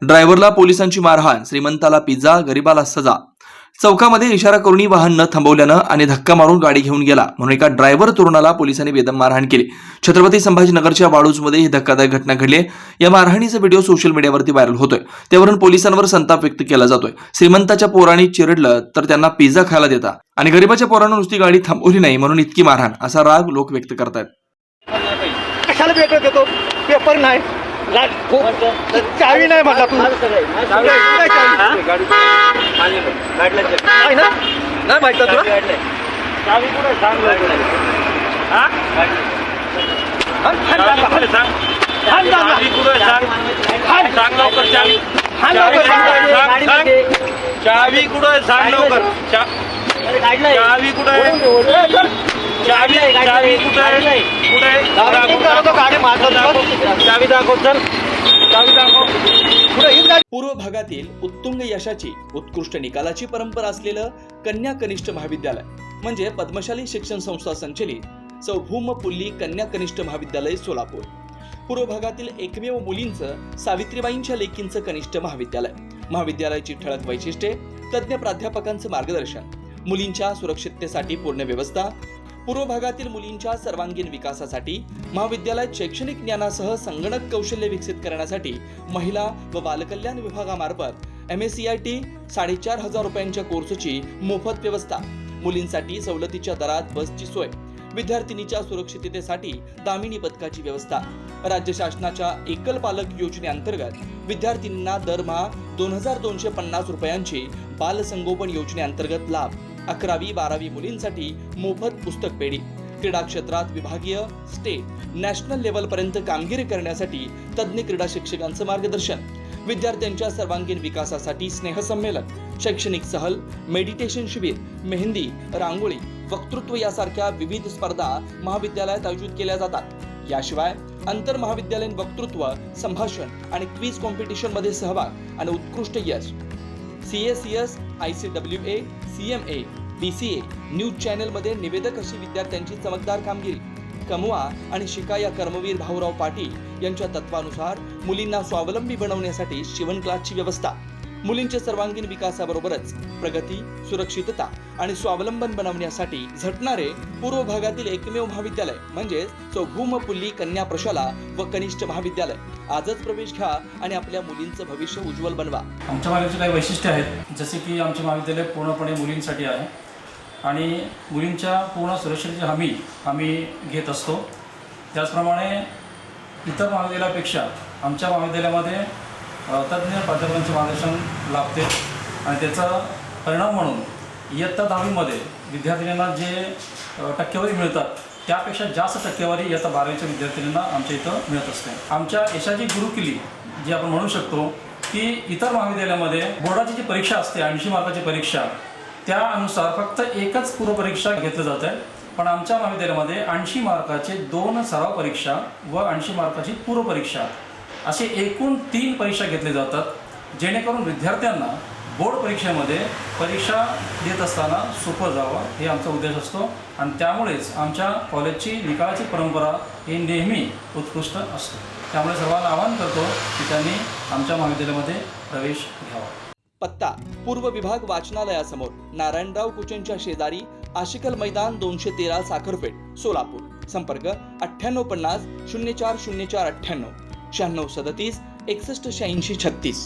ड्रायव्हरला पोलिसांची मारहाण, श्रीमंताला पिझ्झा, गरिबाला सजा. चौकामध्ये इशारा करूनही वाहन न थांबवल्यानं आणि धक्का मारून गाडी घेऊन गेला म्हणून एका ड्रायव्हर तरुणाला पोलिसांनी बेदम मारहाण केली. छत्रपती संभाजीनगरच्या वाळूजमध्ये ही धक्कादायक घटना घडली. या मारहाणीचा व्हिडिओ सोशल मीडियावरती व्हायरल होतोय. त्यावरून पोलिसांवर संताप व्यक्त केला जातोय. श्रीमंताच्या पोरांनी चिरडलं तर त्यांना पिझ्झा खायला देता आणि गरिबाच्या पोरांना नुसती गाडी थांबवली नाही म्हणून इतकी मारहाण, असा राग लोक व्यक्त करतायत. कशाला पेपर देतो? पेपर नाही, चावी नाही म्हटला तू. नाही माहित तुला? चावी कुठे सांग लवकर. चावी कुठे सांग लवकर. चावी कुठे? चावी कुठे? चावी दाखव. चल चावी दाखव. पूर्व भागातील उत्तुंग यशाची, उत्कृष्ट निकालाची परंपरा असलेलं कन्या कनिष्ठ महाविद्यालय म्हणजे पद्मशाली शिक्षण संस्था संचलित सौभूम पुल्ली कन्या कनिष्ठ महाविद्यालय सोलापूर. पूर्व भागातील एकमेव मुलींचं, सावित्रीबाईंच्या लेकींचं कनिष्ठ महाविद्यालय. महाविद्यालयाची ठळक वैशिष्ट्ये: तज्ज्ञ प्राध्यापकांचं मार्गदर्शन, मुलींच्या सुरक्षिततेसाठी पूर्ण व्यवस्था, पूर्व भागातील मुलींच्या सर्वांगीण विकासासाठी महाविद्यालयात शैक्षणिक ज्ञानासह संगणक कौशल्य विकसित करण्यासाठी महिला व बालकल्याण विभागामार्फत MSCIT 4,500 रुपयांच्या कोर्सची मोफत व्यवस्था, मुलींसाठी सवलतीच्या दरात बसची सोय, विद्यार्थिनीच्या सुरक्षिततेसाठी दामिनी पथकाची व्यवस्था. राज्य शासनाच्या एकल पालक योजनेअंतर्गत विद्यार्थिनींना दरमहा 2,250 रुपयांची बालसंगोपन योजनेअंतर्गत लाभ. 11वी-12वी मुलींसाठी मोफत पुस्तक पेढी. क्रीडा क्षेत्रात विभागीय, स्टेट, नॅशनल लेव्हल पर्यंत कामगिरी करण्यासाठी तज्ज्ञ क्रीडा शिक्षकांचं मार्गदर्शन. विद्यार्थ्यांच्या सर्वांगीण विकासासाठी स्नेहसंमेलन, शैक्षणिक सहल, मेडिटेशन शिबिर, मेहंदी, रांगोळी, वक्तृत्व यासारख्या विविध स्पर्धा महाविद्यालयात आयोजित केल्या जातात. याशिवाय आंतर महाविद्यालयीन वक्तृत्व, संभाषण आणि क्विज कॉम्पिटिशन मध्ये सहभाग आणि उत्कृष्ट यश. CACS, ICWA, CMA, BCA, news channel मध्ये निवेदक अशी विद्यार्थ्यांची चमकदार कामगिरी. कमवा आणि शिका या कर्मवीर भाऊराव पाटील यांच्या तत्वानुसार मुलींना स्वावलंबी बनवण्यासाठी शिवण क्लासची व्यवस्था. मुलींच्या सर्वांगीण विकासाबरोबरच प्रगती, सुरक्षितता आणि स्वावलंबन बनवण्यासाठी झटणारे पूर्व भागातील एकमेव महाविद्यालय म्हणजे सौभूम पुल्ली कन्या प्रशाला व कनिष्ठ महाविद्यालय. आजच प्रवेश घ्या आणि आपल्या मुलींचं भविष्य उज्ज्वल बनवा. आमच्या महाविद्यालयाचे काही वैशिष्ट्य आहेत, जसे की आमचे महाविद्यालय पूर्णपणे मुलींसाठी आहे आणि मुलींच्या पूर्ण सुरक्षेची हमी आम्ही घेत असतो. त्याचप्रमाणे इतर महाविद्यालयापेक्षा आमच्या महाविद्यालयामध्ये तज्ज्ञ प्राध्यापकांचे मार्गदर्शन लाभते आणि त्याचा परिणाम म्हणून इयत्ता 10वीमध्ये विद्यार्थिनींना जे टक्केवारी मिळतात त्यापेक्षा जास्त टक्केवारी इयत्ता 12वीच्या विद्यार्थिनींना आमच्या इथं मिळत असते. आमच्या यशाची गुरुकिल्ली जी आपण म्हणू शकतो की इतर महाविद्यालयामध्ये बोर्डाची जी परीक्षा असते 80 मार्काची परीक्षा, त्यानुसार फक्त एकच पूर्वपरीक्षा घेतली जाते. पण आमच्या महाविद्यालयामध्ये 80 मार्काचे 2 सराव परीक्षा व 80 मार्काची पूर्वपरीक्षा असे एकूण 3 परीक्षा घेतल्या जातात, जेणेकरून विद्यार्थ्यांना बोर्ड परीक्षेमध्ये परीक्षा देत असताना सोपं जावं हे आमचा उद्देश असतो. आणि त्यामुळेच आमच्या कॉलेजची निकालाची परंपरा ही नेहमी उत्कृष्ट असते. त्यामुळे सर्वांना आवाहन करतो की त्यांनी आमच्या महाविद्यालयामध्ये प्रवेश घ्यावा. पत्ता: पूर्व विभाग वाचनालयासमोर, नारायणराव कुचनच्या शेजारी, आशिकल मैदान, 213 साखरपेठ, सोलापूर. संपर्क 9850 040498 9637 618636.